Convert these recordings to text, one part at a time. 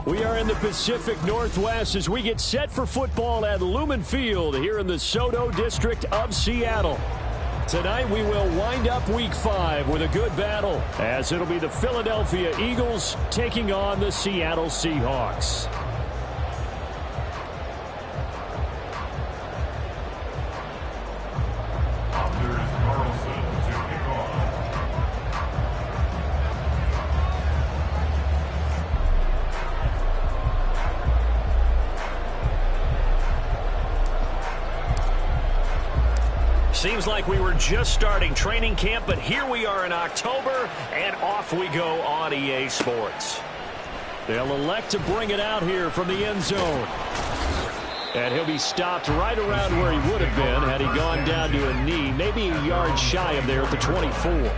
We are in the Pacific Northwest as we get set for football at Lumen Field here in the SoDo district of Seattle. Tonight we will wind up Week 5 with a good battle, as it'll be the Philadelphia Eagles taking on the Seattle Seahawks. Seems like we were just starting training camp, but here we are in October, and off we go on EA Sports. They'll elect to bring it out here from the end zone. And he'll be stopped right around where he would have been had he gone down to a knee, maybe a yard shy of there at the 24.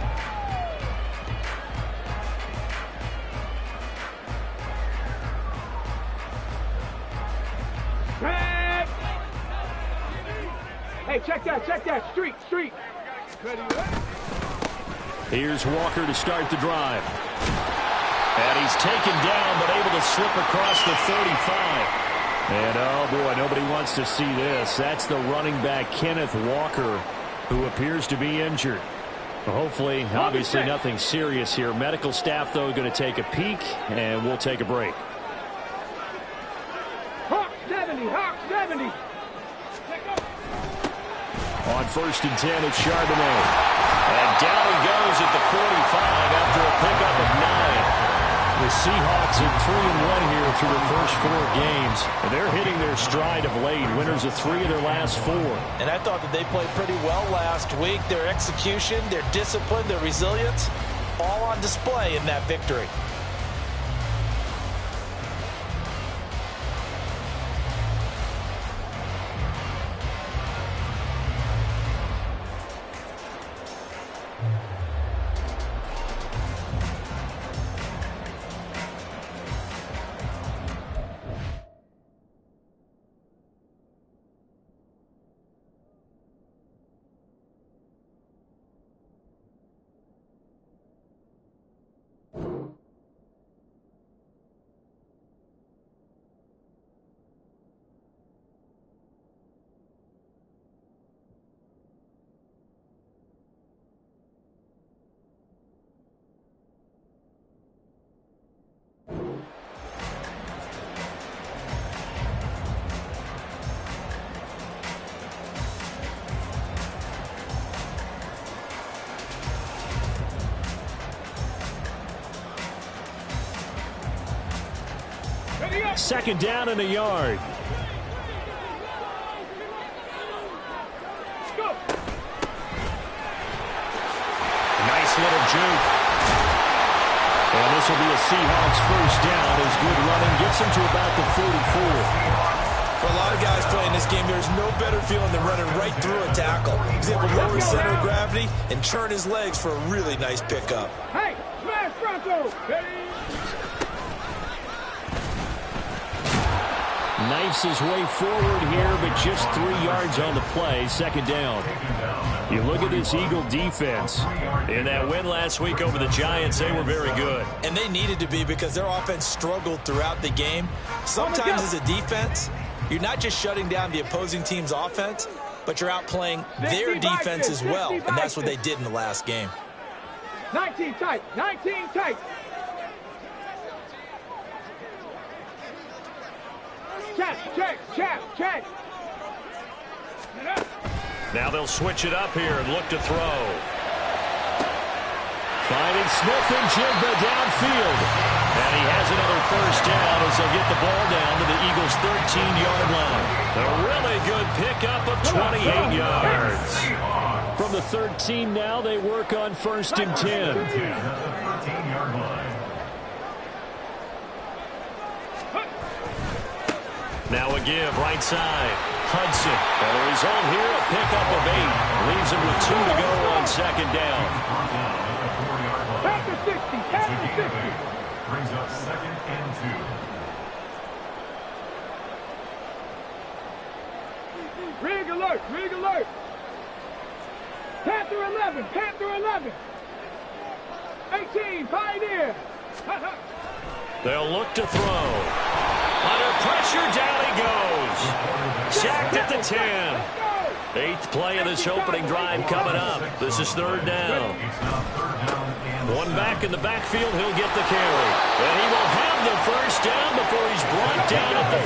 Hey, check that, street. Here's Walker to start the drive. And he's taken down, but able to slip across the 35. And, oh, boy, nobody wants to see this. That's the running back, Kenneth Walker, who appears to be injured. Hopefully, obviously nothing serious here. Medical staff, though, going to take a peek, and we'll take a break. Hawk 70. On 1st and 10, it's Charbonnet. And down he goes at the 45 after a pickup of 9. The Seahawks at 3-1 here through the first 4 games. And they're hitting their stride of late. Winners of 3 of their last 4. And I thought that they played pretty well last week. Their execution, their discipline, their resilience, all on display in that victory. Second down and a yard. Nice little juke. And this will be a Seahawks first down as good running gets him to about the 44. For a lot of guys playing this game, there's no better feeling than running right through a tackle. He's able to lower his center of gravity and turn his legs for a really nice pickup. Hey, smash Bronco! Knifes his way forward here, but just 3 yards on the play. Second down. You look at this Eagle defense. In that win last week over the Giants, they were very good. And they needed to be because their offense struggled throughout the game. Sometimes as a defense, you're not just shutting down the opposing team's offense, but you're outplaying their defense as well. And that's what they did in the last game. 19 tight. Check. Now they'll switch it up here and look to throw. Finding Smith and Jigba downfield. And he has another first down as they'll get the ball down to the Eagles' 13-yard line. A really good pickup of 28 yards. From the 13 now, they work on 1st and 10. Now a give, right side. Hudson. And the result here, a pickup of 8. Leaves him with 2 to go on second down. Back to 60. Brings up 2nd and 2. Rig alert. Panther 11. 18, Pioneer. They'll look to throw. Under pressure, down he goes. Sacked at the 10. 8th play of this opening drive coming up. This is 3rd down. One back in the backfield, he'll get the carry. And he will have the first down before he's brought down at the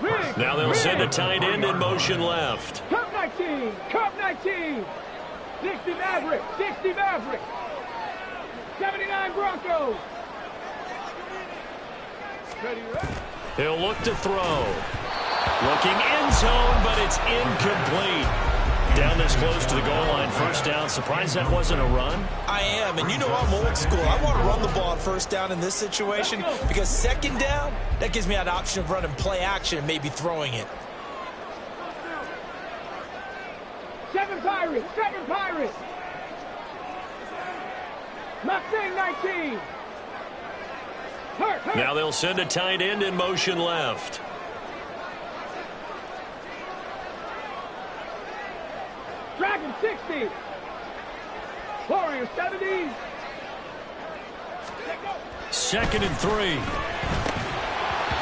3. Now they'll send a tight end in motion left. Cup 19, Cup 19. 60 Maverick, 60 Maverick. 79 Broncos. Ready, ready. He'll look to throw. Looking end zone, but it's incomplete. Down this close to the goal line, first down. Surprised that wasn't a run? I am, and you know I'm old school. I want to run the ball on first down in this situation because second down, that gives me an option of running play action and maybe throwing it. 7 Pirates, 7 Pirates. Mustang 19. Hurt. Now they'll send a tight end in motion left. Dragon 60. Warrior 70. 2nd and 3.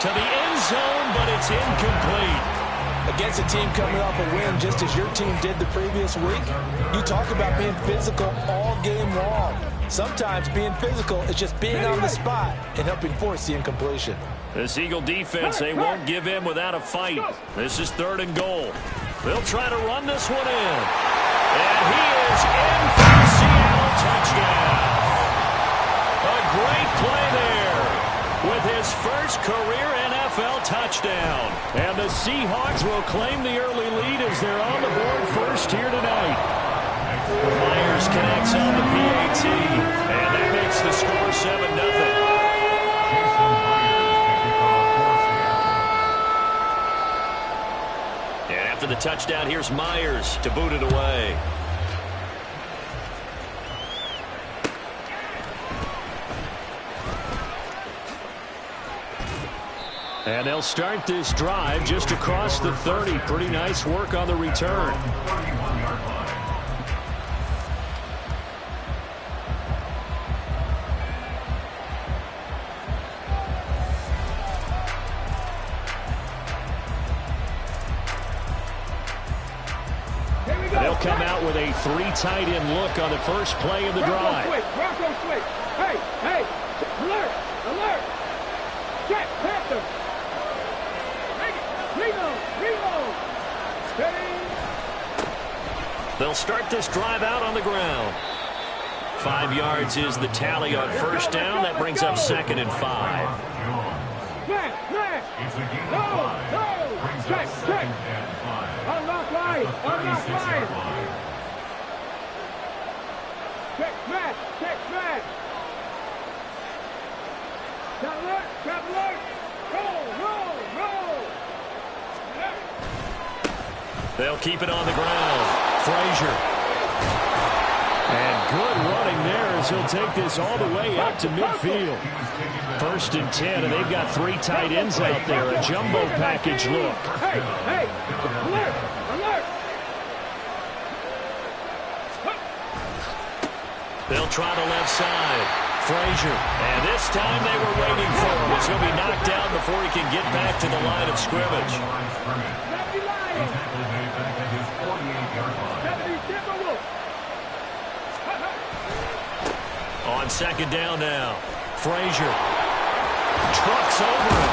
To the end zone, but it's incomplete. Against a team coming off a win just as your team did the previous week, you talk about being physical all game long. Sometimes being physical is just being on the spot and helping force the incompletion. This Eagle defense, they won't give in without a fight. This is 3rd and goal. They'll try to run this one in. And he is in for the Seattle touchdown. A great play there with his first career NFL touchdown. And the Seahawks will claim the early lead as they're on the board first here tonight. Myers connects on the PAT, and that makes the score 7-0. And after the touchdown, here's Myers to boot it away. And they'll start this drive just across the 30. Pretty nice work on the return. They'll come out with a 3 tight end look on the first play of the drive. Bronco switch. Hey. Alert. Check. Panther. Reload. Steady. They'll start this drive out on the ground. 5 yards is the tally on first down. That brings up 2nd and 5. Smash. No. Check. Unlock line. Check smash. Trap alert. Roll. They'll keep it on the ground. Frazier. And good running there as he'll take this all the way out to midfield. 1st and 10, and they've got 3 tight ends out there. A jumbo package look. Hey. Alert. They'll try the left side. Frazier. And this time they were waiting for him. He's going to be knocked down before he can get back to the line of scrimmage. On 2nd down now. Frazier trucks over it.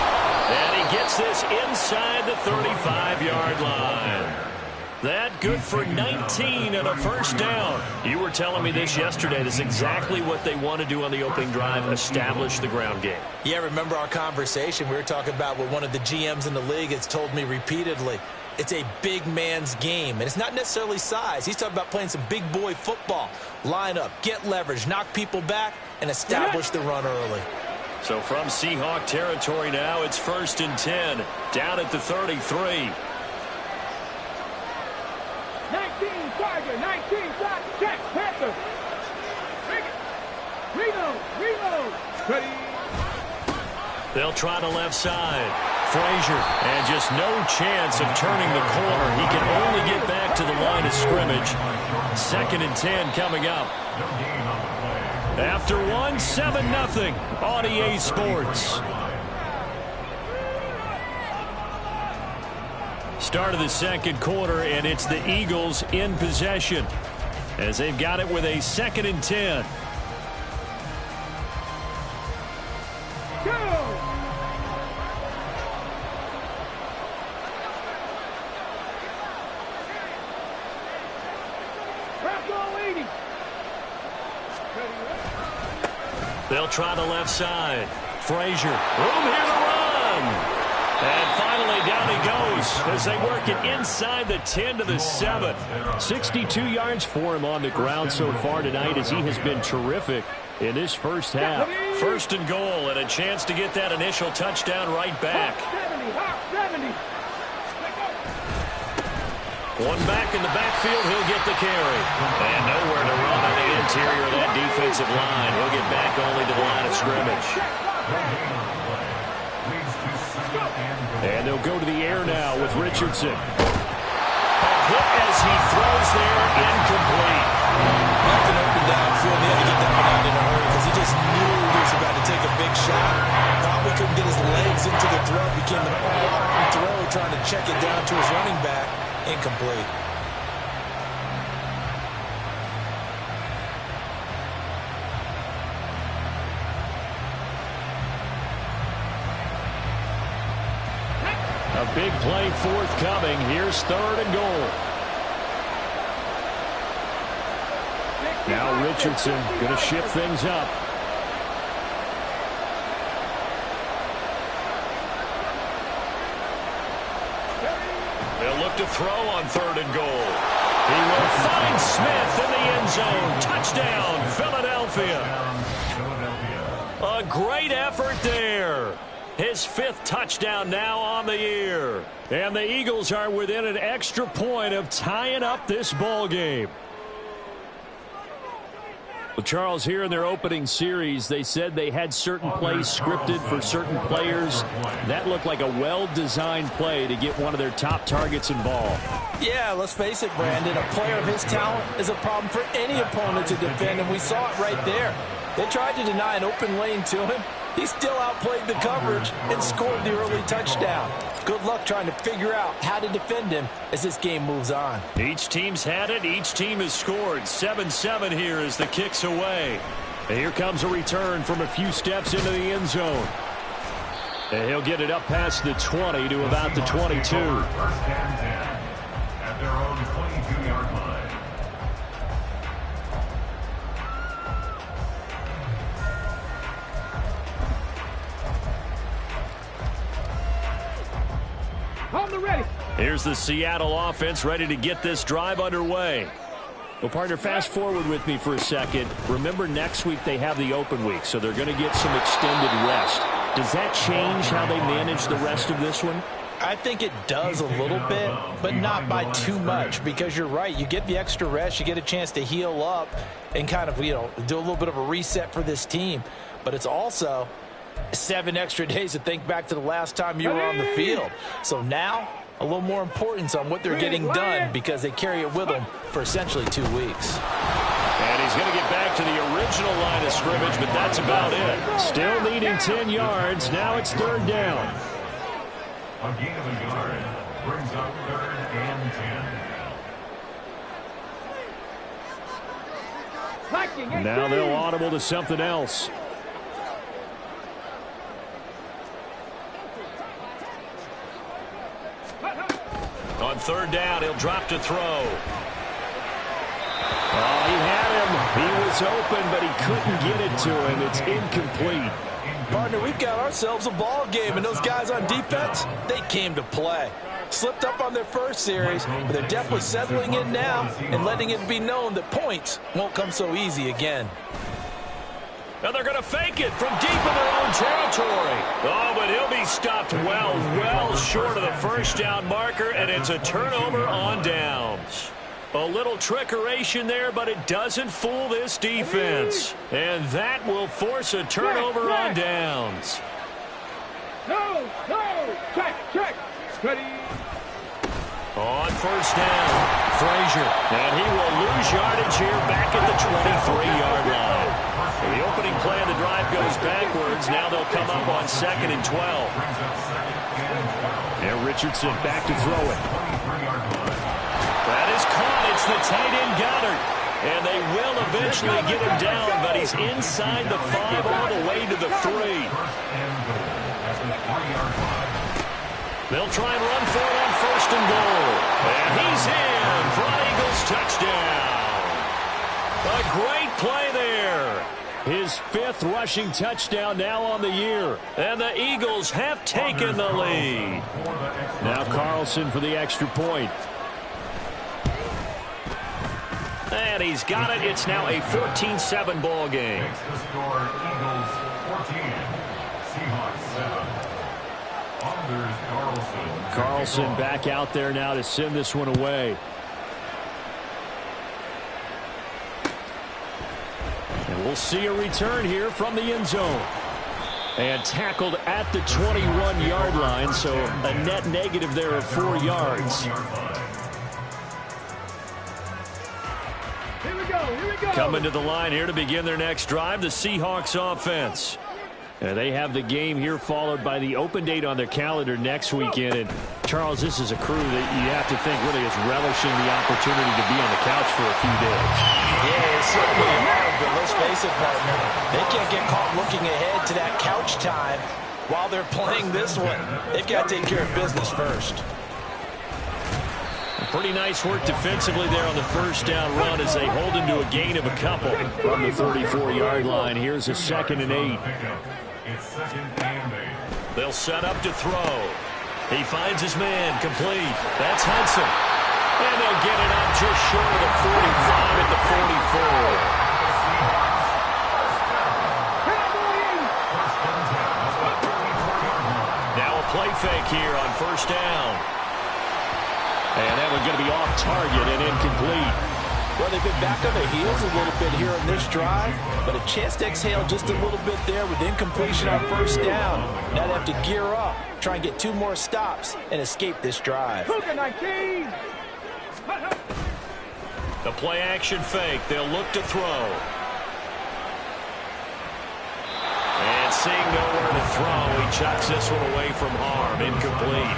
And he gets this inside the 35-yard line. That good for 19 and a first down. You were telling me this yesterday. This is exactly what they want to do on the opening drive, establish the ground game. Yeah, remember our conversation? We were talking about what one of the GMs in the league has told me repeatedly. It's a big man's game, and it's not necessarily size. He's talking about playing some big boy football. Line up, get leverage, knock people back, and establish the run early. So from Seahawk territory now, it's 1st and 10, down at the 33. 19 Tiger, 19 shot, check, Panther. Reload. Ready. They'll try the left side. Frazier, and just no chance of turning the corner. He can only get back to the line of scrimmage. 2nd and 10 coming up. No gain on the play. After one, 7-0 on EA Sports. Start of the second quarter, and it's the Eagles in possession as they've got it with a 2nd and 10. They'll try the left side. Frazier, room here to run. And finally down he goes as they work it inside the 10 to the 7. 62 yards for him on the ground so far tonight as he has been terrific in this first half. 1st and goal and a chance to get that initial touchdown right back. One back in the backfield, he'll get the carry. And nowhere to run on the interior of that defensive line. He'll get back only to the line of scrimmage. And they'll go to the air now with Richardson. A hit as he throws there, incomplete. Left it open downfield. He had to get that one out in a hurry because he just knew he was about to take a big shot. Probably couldn't get his legs into the throw. Became an all-arm throw trying to check it down to his running back. Incomplete. A big play forthcoming. Here's 3rd and goal. Now Richardson going to shift things up. They'll look to throw on 3rd and goal. He will find Smith in the end zone. Touchdown, Philadelphia. A great effort there. His 5th touchdown now on the year. And the Eagles are within an extra point of tying up this ball game. Well, Charles, here in their opening series, they said they had certain plays scripted for certain players. That looked like a well-designed play to get one of their top targets involved. Yeah, let's face it, Brandon. A player of his talent is a problem for any opponent to defend, and we saw it right there. They tried to deny an open lane to him. He still outplayed the coverage and scored the early touchdown. Good luck trying to figure out how to defend him as this game moves on. Each team's had it. Each team has scored. 7-7 here as the kick's away. And here comes a return from a few steps into the end zone. And he'll get it up past the 20 to about the 22. 1st and 10 at their own 22-yard line. Here's the Seattle offense ready to get this drive underway. Well, partner, fast forward with me for a second. Remember, next week they have the open week, so they're going to get some extended rest. Does that change how they manage the rest of this one? I think it does a little bit, but not by too much, because you're right. You get the extra rest. You get a chance to heal up and kind of, do a little bit of a reset for this team. But it's also 7 extra days to think back to the last time you were on the field. So now, a little more importance on what they're getting done because they carry it with them for essentially 2 weeks. And he's going to get back to the original line of scrimmage, but that's about it. Still needing 10 yards. Now it's 3rd down. A gain of a yard brings up 3rd and 10. Now they'll audible to something else. On 3rd down, he'll drop to throw. Oh, he had him. He was open, but he couldn't get it to him. It's incomplete. Partner, we've got ourselves a ball game, and those guys on defense, they came to play. Slipped up on their first series, but they're definitely settling in now and letting it be known that points won't come so easy again. Now they're going to fake it from deep in their own territory. Oh, but he'll be stopped well short of the first down marker, and it's a turnover on downs. A little trickeration there, but it doesn't fool this defense. And that will force a turnover on downs. No, check, ready. On 1st down, Frazier. And he will lose yardage here back at the 23-yard line. The opening play of the drive goes backwards. Now they'll come up on 2nd and 12. And Richardson back to throw it. That is caught. It's the tight end Goddard. And they will eventually get him down, but he's inside the 5 all the way to the 3. They'll try and run for it on 1st and goal. And he's in for an Eagles touchdown. A great play there. His 5th rushing touchdown now on the year. And the Eagles have taken the lead. Now Carlson for the extra point. And he's got it. It's now a 14-7 ball game. The score, Eagles 14, Seahawks 7. Anders Carlson. Carlson back out there now to send this one away. And we'll see a return here from the end zone. And tackled at the 21-yard line, so a net negative there of 4 yards. Here we go. Coming to the line here to begin their next drive, the Seahawks offense. And they have the game here followed by the open date on their calendar next weekend. And, Charles, this is a crew that you have to think really is relishing the opportunity to be on the couch for a few days. Yeah, it's certainly hard, but let's face it, partner. They can't get caught looking ahead to that couch time while they're playing this one. They've got to take care of business first. Pretty nice work defensively there on the first down run as they hold him to a gain of a couple from the 34-yard line. Here's a 2nd and 8. It's 2nd and 8. They'll set up to throw. He finds his man complete. That's Hudson. And they'll get it up just short of the 45 at the 44. Now a play fake here on 1st down. And that one's going to be off target and incomplete. Well, they've been back on their heels a little bit here in this drive, but a chance to exhale just a little bit there with incompletion on 1st down. Now they have to gear up, try and get 2 more stops, and escape this drive. The play action fake. They'll look to throw. And seeing nowhere to throw, he chucks this one away from harm. Incomplete.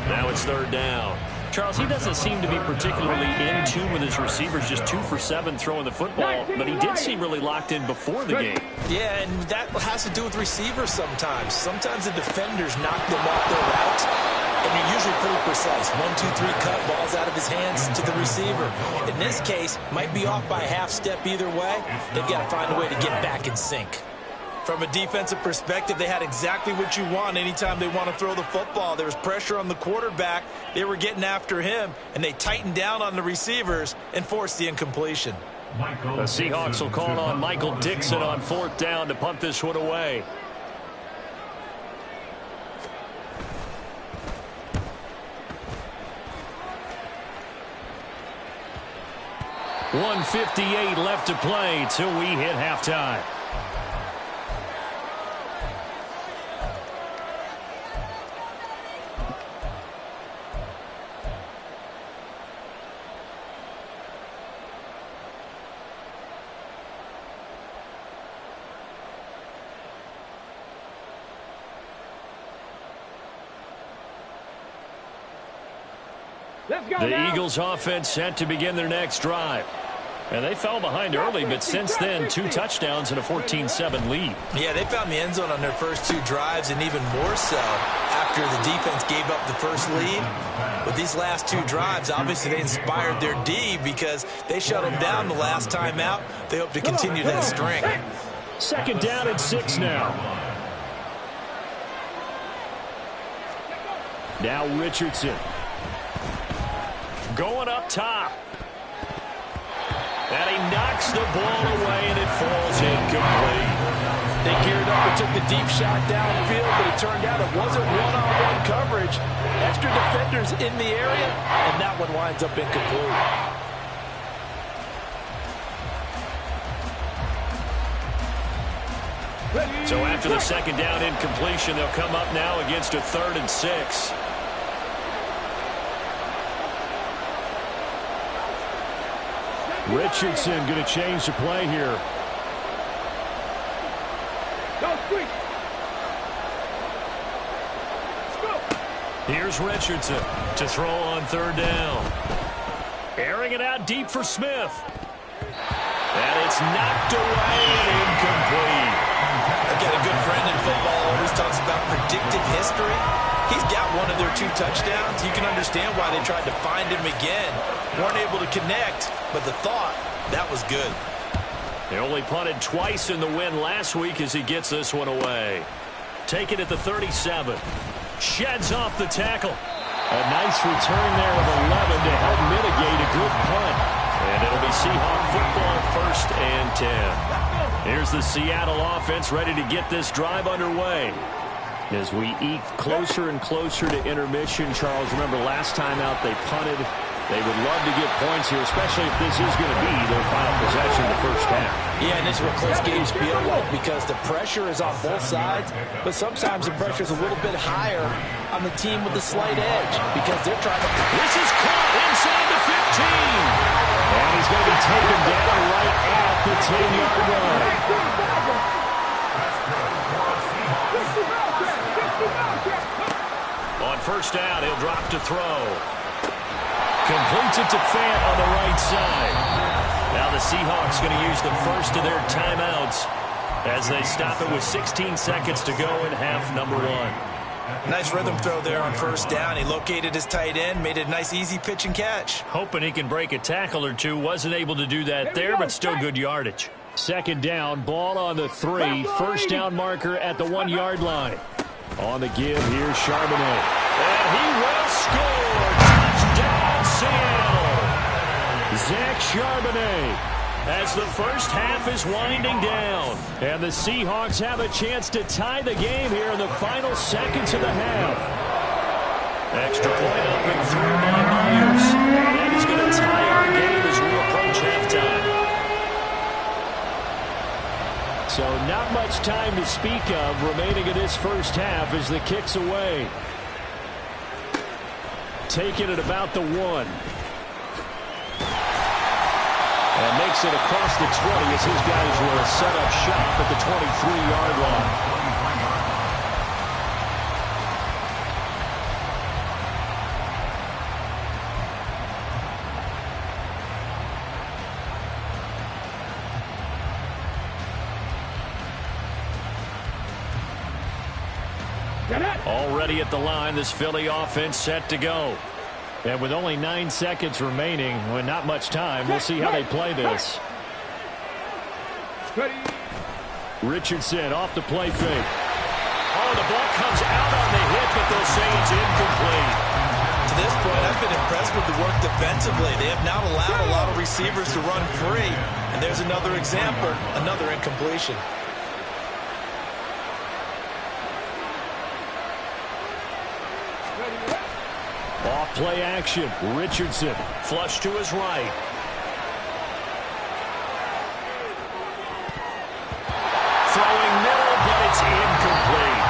Now it's 3rd down. Charles, he doesn't seem to be particularly in tune with his receivers, just 2 for 7 throwing the football, but he did seem really locked in before the game. Yeah, and that has to do with receivers sometimes. Sometimes the defenders knock them off their routes, and they're usually pretty precise. 1, 2, 3 cut, balls out of his hands to the receiver. In this case, might be off by a half step either way. They've got to find a way to get back in sync. From a defensive perspective, they had exactly what you want anytime they want to throw the football. There was pressure on the quarterback. They were getting after him, and they tightened down on the receivers and forced the incompletion. The Seahawks will call on Michael Dixon on 4th down to punt this one away. .158 left to play till we hit halftime. The Eagles offense set to begin their next drive. And they fell behind early, but since then, 2 touchdowns and a 14-7 lead. Yeah, they found the end zone on their first 2 drives, and even more so after the defense gave up the first lead. But these last 2 drives, obviously they inspired their D because they shut them down the last time out. They hope to continue that string. 2nd down and 6 now. Now Richardson. Going up top. And he knocks the ball away, and it falls incomplete. They geared up and took the deep shot downfield, but it turned out it wasn't one-on-one coverage. Extra defenders in the area, and that one winds up incomplete. So after the 2nd down incompletion, they'll come up now against a 3rd and 6. Richardson going to change the play here. Go, quick. Let's go. Here's Richardson to throw on third down. Airing it out deep for Smith. And it's knocked away and incomplete. I've got a good friend in football who always talks about predictive history. He's got one of their 2 touchdowns. You can understand why they tried to find him again. Weren't able to connect, but the thought, that was good. They only punted twice in the win last week as he gets this one away. Take it at the 37. Sheds off the tackle. A nice return there of 11 to help mitigate a good punt. And it'll be Seahawk football, 1st and 10. Here's the Seattle offense ready to get this drive underway. As we eke closer and closer to intermission, Charles, remember last time out they punted. They would love to get points here, especially if this is going to be their final possession of the first half. Yeah, and this is what close games feel like because the pressure is on both sides, but sometimes the pressure is a little bit higher on the team with the slight edge because they're trying to... This is caught inside the 15. And he's going to be taken down right at the 10-yard line. On first down, he'll drop to throw. Completes it to Fant on the right side. Now the Seahawks going to use the first of their timeouts as they stop it with 16 seconds to go in half number 1. Nice rhythm throw there on first down. He located his tight end, made it a nice easy pitch and catch. Hoping he can break a tackle or two. Wasn't able to do that there, but still good yardage. Second down, ball on the 3. First down marker at the 1-yard line. On the give, here's Charbonnet. And he will score. Touchdown, Seattle. Zach Charbonnet as the first half is winding down. And the Seahawks have a chance to tie the game here in the final seconds of the half. Extra point up and through by Myers. And that is going to tie our game as we approach halftime. So not much time to speak of remaining in this first half as the kick's away. Taking it about the 1. And makes it across the 20 as his guys will set up shop at the 23-yard line. Already at the line, this Philly offense set to go. And with only 9 seconds remaining, with not much time, we'll see how they play this. Richardson off the play fake. Oh, the ball comes out on the hit, but they'll say it's incomplete. To this point, I've been impressed with the work defensively. They have not allowed a lot of receivers to run free. And there's another example, another incompletion. Off play action. Richardson flush to his right. Throwing middle, but it's incomplete.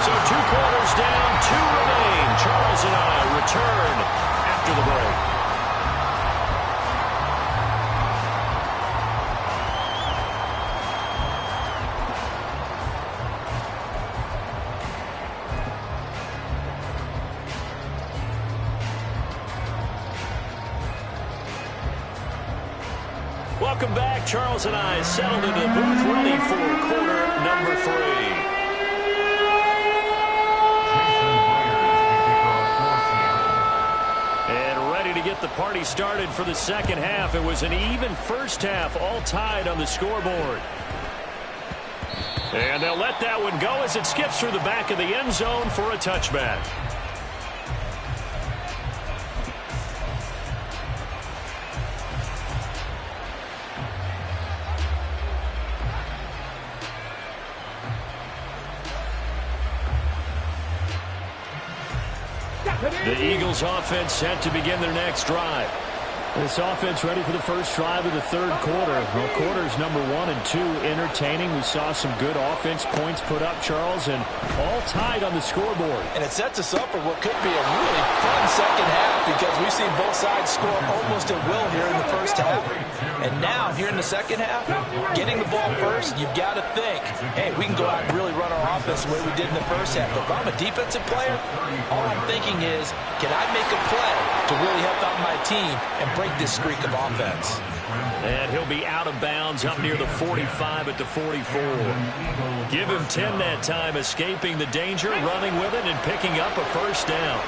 So 2 quarters down, 2 remain. Charles and I return after the break. Welcome back. Charles and I settled into the booth ready for quarter number 3. And ready to get the party started for the second half. It was an even first half, all tied on the scoreboard. And they'll let that one go as it skips through the back of the end zone for a touchback. The Eagles offense set to begin their next drive. This offense ready for the first drive of the third quarter. Well, quarters number 1 and 2 entertaining. We saw some good offense points put up, Charles, and all tied on the scoreboard. And it sets us up for what could be a really fun second half because we've seen both sides score almost at will here in the first half. And now, here in the second half, getting the ball first, you've got to think, hey, we can go out and really run our offense the way we did in the first half. But if I'm a defensive player, all I'm thinking is, can I make a play to really help out my team and break this streak of offense? And he'll be out of bounds up near the 45 at the 44. Give him 10 that time, escaping the danger, running with it, and picking up a first down.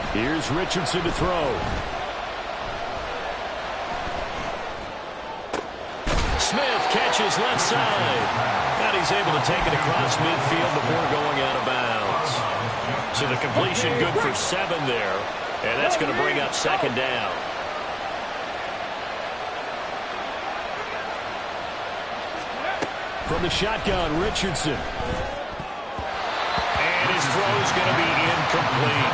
Here's Richardson to throw. Smith catches left side. And he's able to take it across midfield before going out of bounds. So the completion good for 7 there. And that's going to bring up second down. From the shotgun, Richardson. And his throw's going to be incomplete.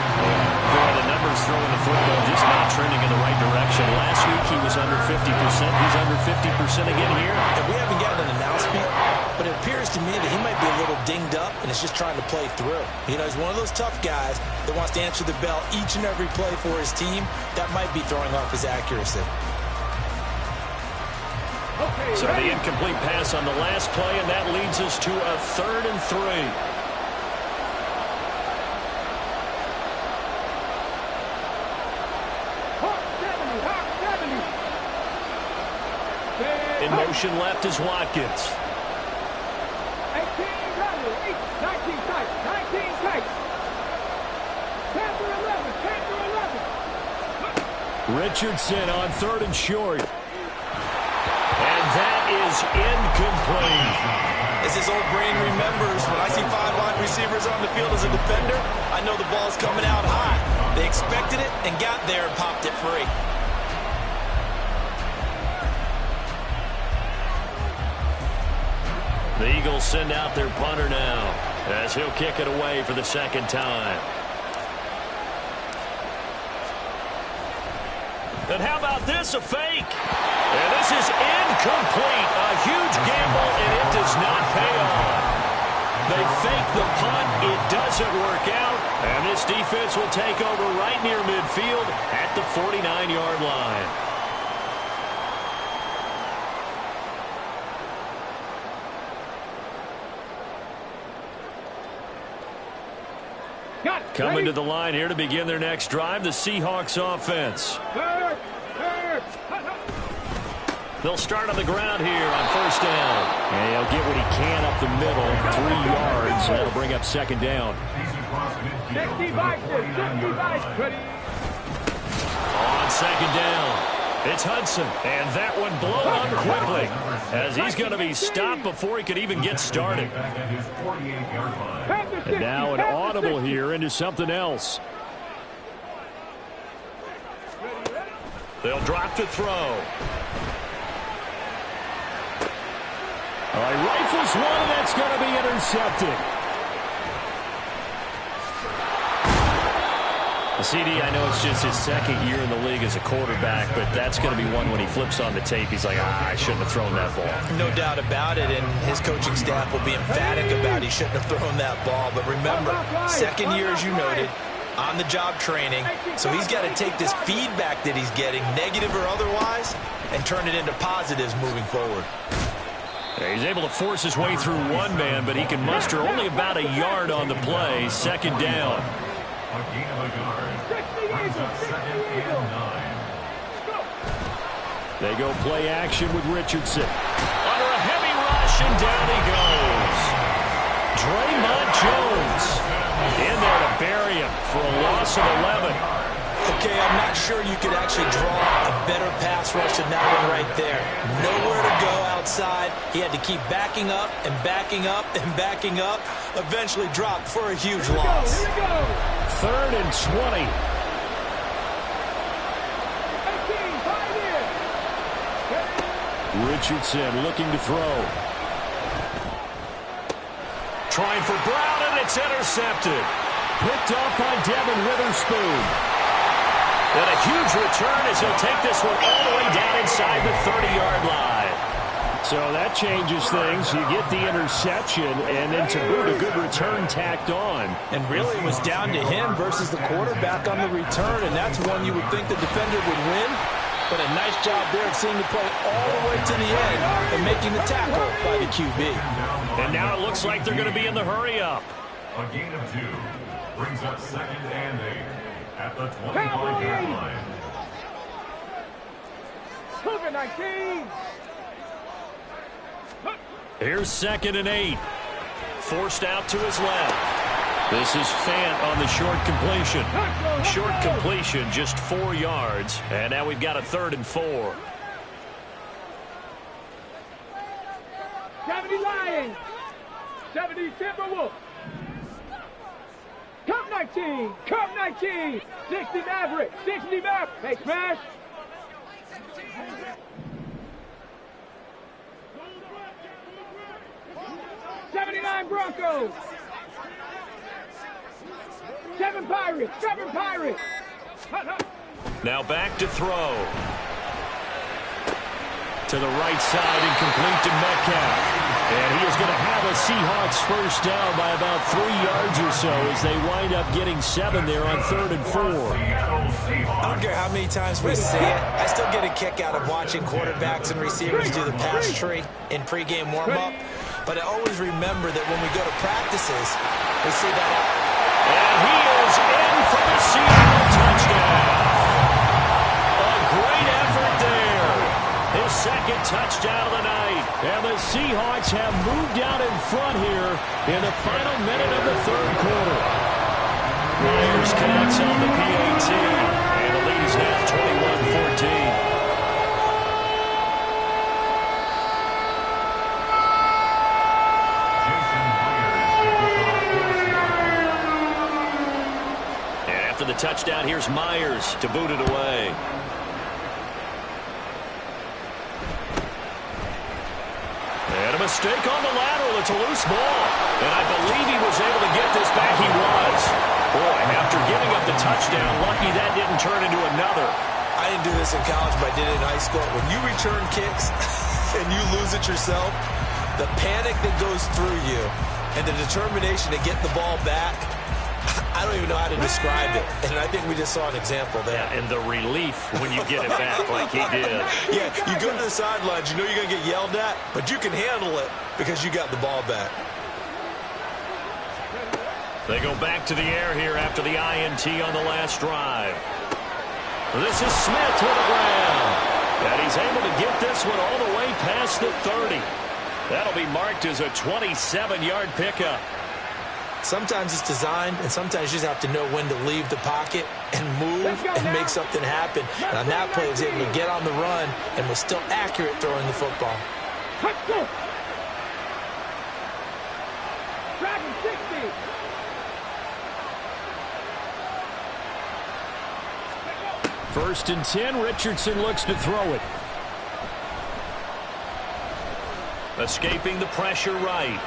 Boy, the numbers throwing the football just not trending in the right direction. Last week he was under 50%. He's under 50% again here. And we haven't gotten an announcement, but it appears to me that he might be a little dinged up and is just trying to play through. You know, he's one of those tough guys that wants to answer the bell each and every play for his team. That might be throwing off his accuracy. So the incomplete pass on the last play, and that leads us to a 3rd and 3. In motion left is Watkins. 19 tight, 19 tight. 10 for 11, 10 for 11. Richardson on 3rd and short. And that is incomplete. As his old brain remembers, when I see 5 wide receivers on the field as a defender, I know the ball's coming out high. They expected it and got there and popped it free. The Eagles send out their punter now as he'll kick it away for the second time. And how about this, a fake? And this is incomplete. A huge gamble, and it does not pay off. They fake the punt. It doesn't work out. And this defense will take over right near midfield at the 49-yard line. Coming to the line here to begin their next drive, the Seahawks offense. They'll start on the ground here on first down. And he'll get what he can up the middle, 3 yards. That'll bring up second down. On second down, it's Hudson. And that one blown up quickly as he's going to be stopped before he could even get started. And now an audible here into something else. They'll drop to throw. All right, rifles one, and that's going to be intercepted. The CD, I know it's just his second year in the league as a quarterback, but that's going to be one when he flips on the tape. He's like, I shouldn't have thrown that ball. No doubt about it, and his coaching staff will be emphatic about he shouldn't have thrown that ball. But remember, second year, as you noted, on-the-job training, so he's got to take this feedback that he's getting, negative or otherwise, and turn it into positives moving forward. He's able to force his way through one man, but he can muster only about a yard on the play. Second down. A gain of a yard. Brings up 2nd and 9. They go play action with Richardson. Under a heavy rush, and down he goes. Draymond Jones in there to bury him for a loss of 11. Okay, I'm not sure you could actually draw a better pass rush than that one right there. Nowhere to go outside. He had to keep backing up and backing up and backing up. Eventually dropped for a huge loss. 3rd and 20. Richardson looking to throw. Trying for Brown, and it's intercepted. Picked off by Devin Witherspoon. And a huge return as he'll take this one all the way down inside the 30-yard line. So that changes things. You get the interception, and then to boot, a good return tacked on. And really it was down to him versus the quarterback on the return, and that's one you would think the defender would win. But a nice job there of seeing the play all the way to the end and making the tackle by the QB. And now it looks like they're going to be in the hurry-up. A gain of 2 brings up 2nd and 8 at the 25-yard line. Cougar 19. Here's 2nd and 8. Forced out to his left. This is Fant on the short completion. Short completion, just 4 yards. And now we've got a 3rd and 4. 70 Lions. 70 Timberwolves. Cup 19. Cup 19. 60 Maverick. 60 Maverick. Hey, smash. 79 Broncos. 7 Pirates. 7 Pirates. Now back to throw. To the right side and complete to Metcalf. And he is going to have a Seahawks first down by about 3 yards or so as they wind up getting 7 there on 3rd and 4. I don't care how many times we say it, I still get a kick out of watching quarterbacks and receivers do the pass tree in pregame warm-up. But I always remember that when we go to practices, we see that. And he is in for the Seattle touchdown. A great effort there. His 2nd touchdown of the night. And the Seahawks have moved out in front here in the final minute of the 3rd quarter. Myers connects on the PAT. And the lead is now 21-14. After the touchdown, here's Myers to boot it away. And a mistake on the lateral. It's a loose ball. And I believe he was able to get this back. He was. Boy, after giving up the touchdown, lucky that didn't turn into another. I didn't do this in college, but I did it in high school. When you return kicks and you lose it yourself, the panic that goes through you and the determination to get the ball back, I don't even know how to describe it. And I think we just saw an example there. Yeah, and the relief when you get it back like he did. Yeah, you go to the sidelines, you know you're going to get yelled at, but you can handle it because you got the ball back. They go back to the air here after the INT on the last drive. This is Smith with a grab. And he's able to get this one all the way past the 30. That'll be marked as a 27-yard pickup. Sometimes it's designed, and sometimes you just have to know when to leave the pocket and move and make something happen. And on that play, he was able to get on the run and was still accurate throwing the football. Dragon 60. First and 10, Richardson looks to throw it. Escaping the pressure right.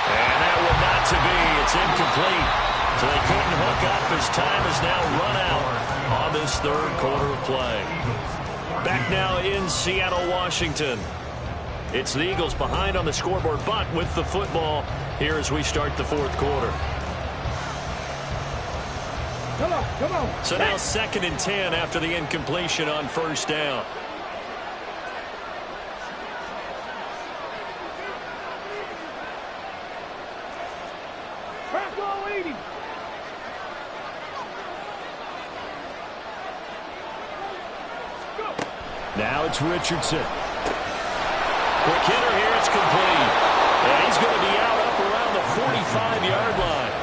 And that will not to be. It's incomplete. So they couldn't hook up as time has now run out on this 3rd quarter of play. Back now in Seattle, Washington. It's the Eagles behind on the scoreboard, but with the football here as we start the 4th quarter. Come on, come on. So now 2nd and 10 after the incompletion on 1st down. Now it's Richardson. Quick hitter here. It's complete. And he's going to be out up around the 45-yard line.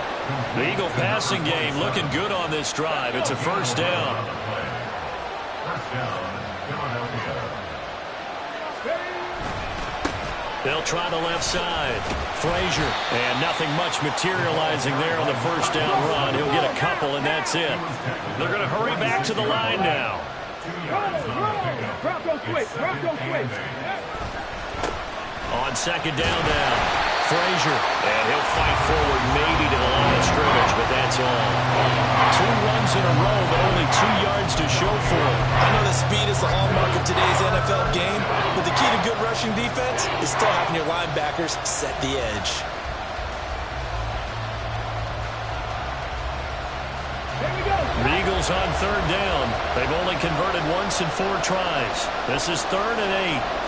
The Eagle passing game looking good on this drive. It's a 1st down. They'll try the left side. Frazier. And nothing much materializing there on the 1st down run. He'll get a couple, and that's it. They're going to hurry back to the line now. Bronco switch. Bronco switch. On 2nd down now. Frazier. And he'll fight forward maybe to the line of scrimmage, but that's all. 2 runs in a row, but only 2 yards to show for it. I know the speed is the hallmark of today's NFL game, but the key to good rushing defense is still having your linebackers set the edge. The Eagles on 3rd down. They've only converted once in 4 tries. This is 3rd and 8.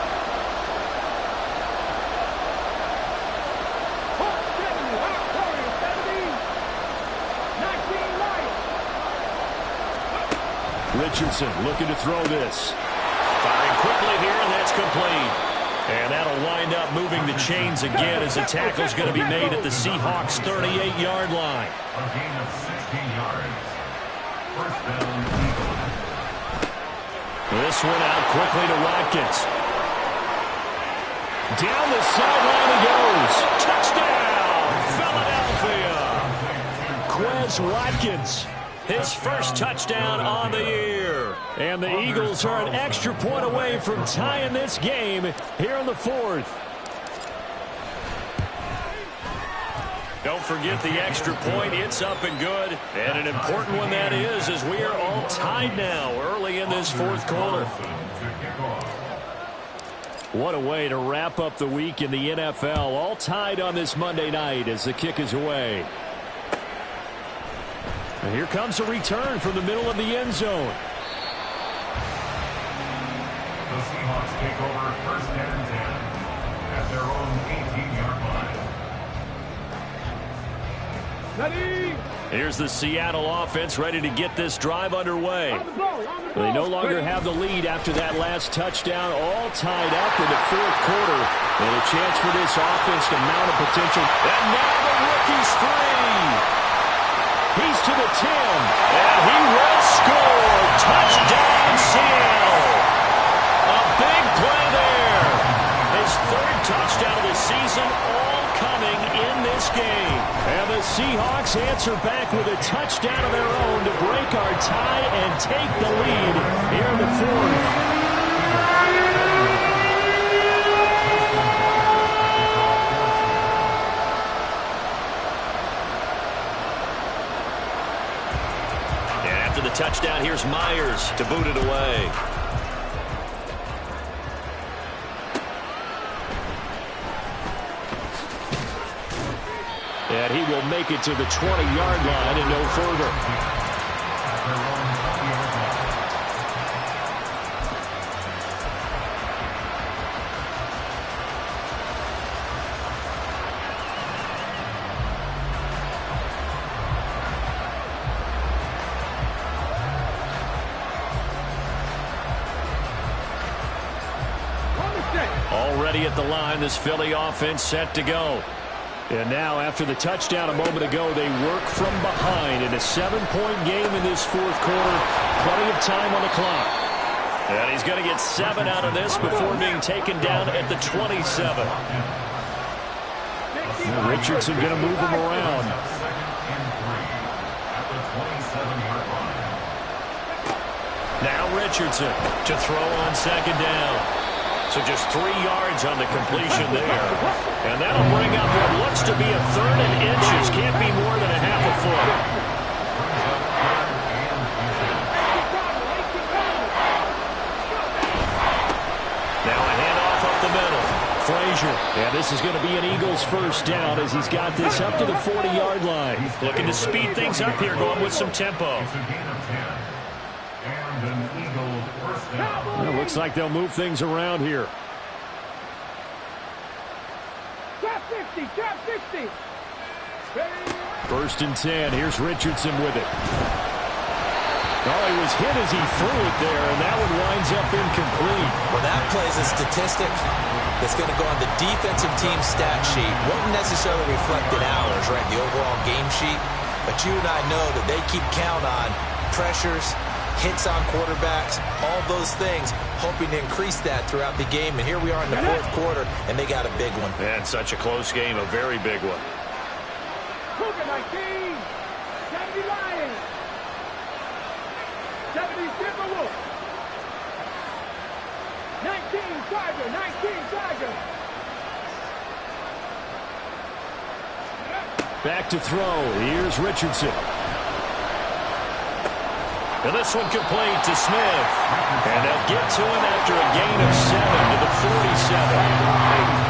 Richardson looking to throw this. Firing quickly here, and that's complete. And that'll wind up moving the chains again as the tackle's going to be made at the Seahawks' 38-yard line. A gain of 16 yards. First down, Eagles. This one out quickly to Watkins. Down the sideline he goes. Touchdown, Philadelphia. Quez Watkins. His first touchdown on the year. And the Eagles are an extra point away from tying this game here in the 4th. Don't forget the extra point. It's up and good. And an important one that is, as we are all tied now early in this 4th quarter. What a way to wrap up the week in the NFL. All tied on this Monday night as the kick is away. And here comes a return from the middle of the end zone. The Seahawks take over 1st and 10 at their own 18-yard line. Here's the Seattle offense ready to get this drive underway. They no longer have the lead after that last touchdown, all tied up in the 4th quarter. And a chance for this offense to mount a potential. And now the rookie's free. He's to the 10, and he will score. Touchdown, Seattle. A big play there. His 3rd touchdown of the season, all coming in this game. And the Seahawks answer back with a touchdown of their own to break our tie and take the lead here in the 4th. The touchdown, here's Myers to boot it away. And he will make it to the 20-yard line and no further. Already at the line, this Philly offense set to go. And now, after the touchdown a moment ago, they work from behind in a 7-point game in this 4th quarter. Plenty of time on the clock. And he's going to get 7 out of this before being taken down at the 27. Richardson going to move him around. Now Richardson to throw on 2nd down. So just 3 yards on the completion there. And that'll bring up what looks to be a 3rd and inches. Can't be more than a half a foot. Now a handoff up the middle. Frazier. And this is going to be an Eagles 1st down as he's got this up to the 40-yard line. Looking to speed things up here, going with some tempo. Well, it looks like they'll move things around here. Trap 50, trap 50. 1st and 10. Here's Richardson with it. Oh, he was hit as he threw it there, and that one winds up incomplete. Well, that play is a statistic that's going to go on the defensive team stat sheet. Won't necessarily reflect in ours, right, the overall game sheet. But you and I know that they keep count on pressures, hits on quarterbacks, all those things, hoping to increase that throughout the game. And here we are in the 4th quarter, and they got a big one. And such a close game, a very big one. Cougar 19, 70 Lions, 70 Timberwolves, 19 Tiger, 19 Tiger. Back to throw. Here's Richardson. And this one complete to Smith. And they'll get to him after a gain of 7 to the 47.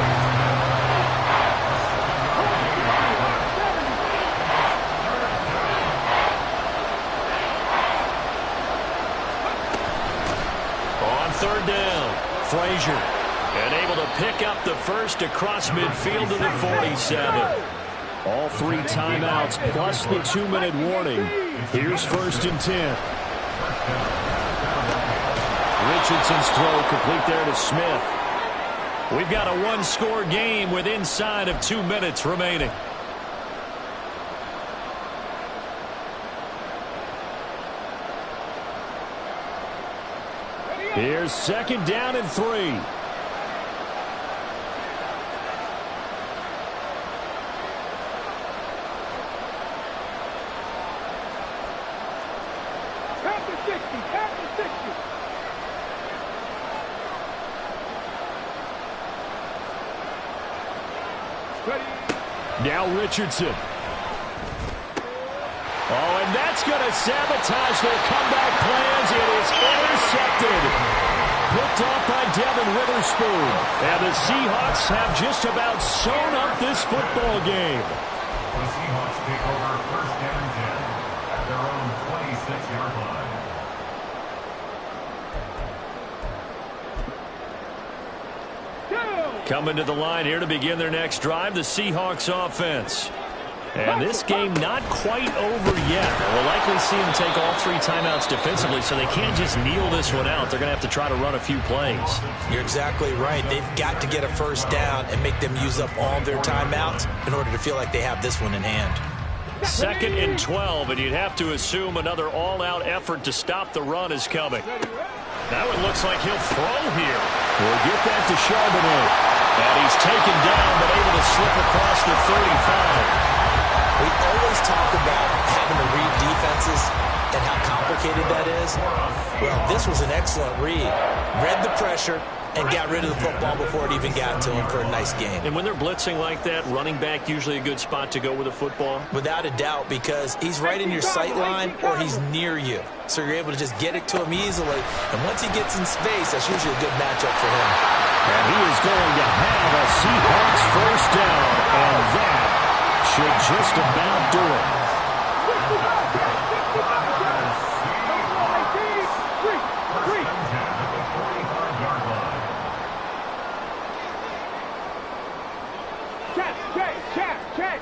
Third down, Frazier, and able to pick up the first across midfield to the 47. All 3 timeouts plus the 2-minute warning. Here's 1st and 10. Richardson's throw complete there to Smith. We've got a 1-score game with inside of 2 minutes remaining. Here's 2nd down and 3. Count to 60. Count to 60. Now Richardson. Oh, and that's going to sabotage their comeback plans. It is intercepted. Picked off by Devin Witherspoon. And the Seahawks have just about sewn up this football game. The Seahawks take over 1st and 10 at their own 26-yard line. Coming to the line here to begin their next drive, the Seahawks offense. And this game not quite over yet. We'll likely see them take all 3 timeouts defensively, so they can't just kneel this one out. They're going to have to try to run a few plays. You're exactly right. They've got to get a first down and make them use up all of their timeouts in order to feel like they have this one in hand. 2nd and 12, and you'd have to assume another all-out effort to stop the run is coming. Now it looks like he'll throw here. We'll get that to Charbonnet. And he's taken down, but able to slip across the 35. We always talk about having to read defenses and how complicated that is. Well, this was an excellent read. Read the pressure and got rid of the football before it even got to him for a nice game. And when they're blitzing like that, running back usually a good spot to go with a football? Without a doubt, because he's right in your sight line or he's near you. So you're able to just get it to him easily. And once he gets in space, that's usually a good matchup for him. And he is going to have a Seahawks first down. And that should just about do it. Check.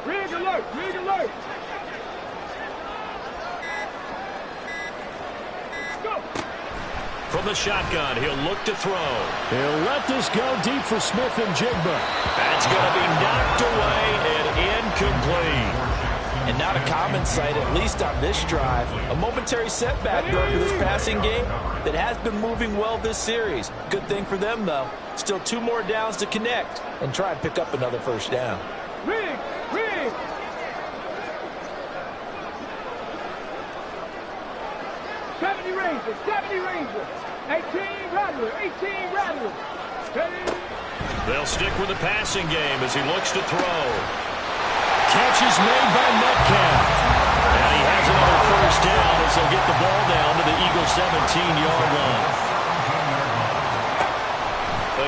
Rig alert. Go. From the shotgun, he'll look to throw. He'll let this go deep for Smith and Jigba. That's going to be knocked away and incomplete. And not a common sight, at least on this drive. A momentary setback, though, for this passing game that has been moving well this series. Good thing for them, though. Still 2 more downs to connect and try and pick up another first down. Rig. 70 Ranger. 18 Rattler. They'll stick with the passing game as he looks to throw. Catch is made by Metcalf. And he has another first down as he'll get the ball down to the Eagles' 17-yard line.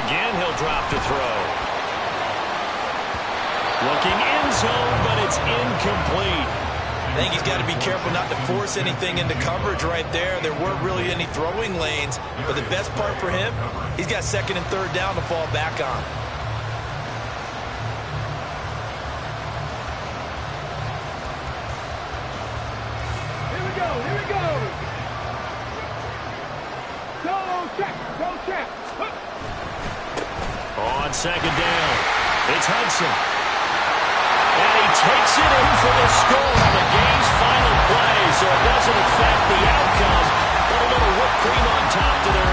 Again, he'll drop to throw. Looking end zone, but it's incomplete. I think he's got to be careful not to force anything into coverage right there. There weren't really any throwing lanes. But the best part for him, he's got 2nd and 3rd down to fall back on. Here we go. Go check. On 2nd down, it's Hudson. And he takes it in for the score on the game's final play, so it doesn't affect the outcome, but a little whipped cream on top to their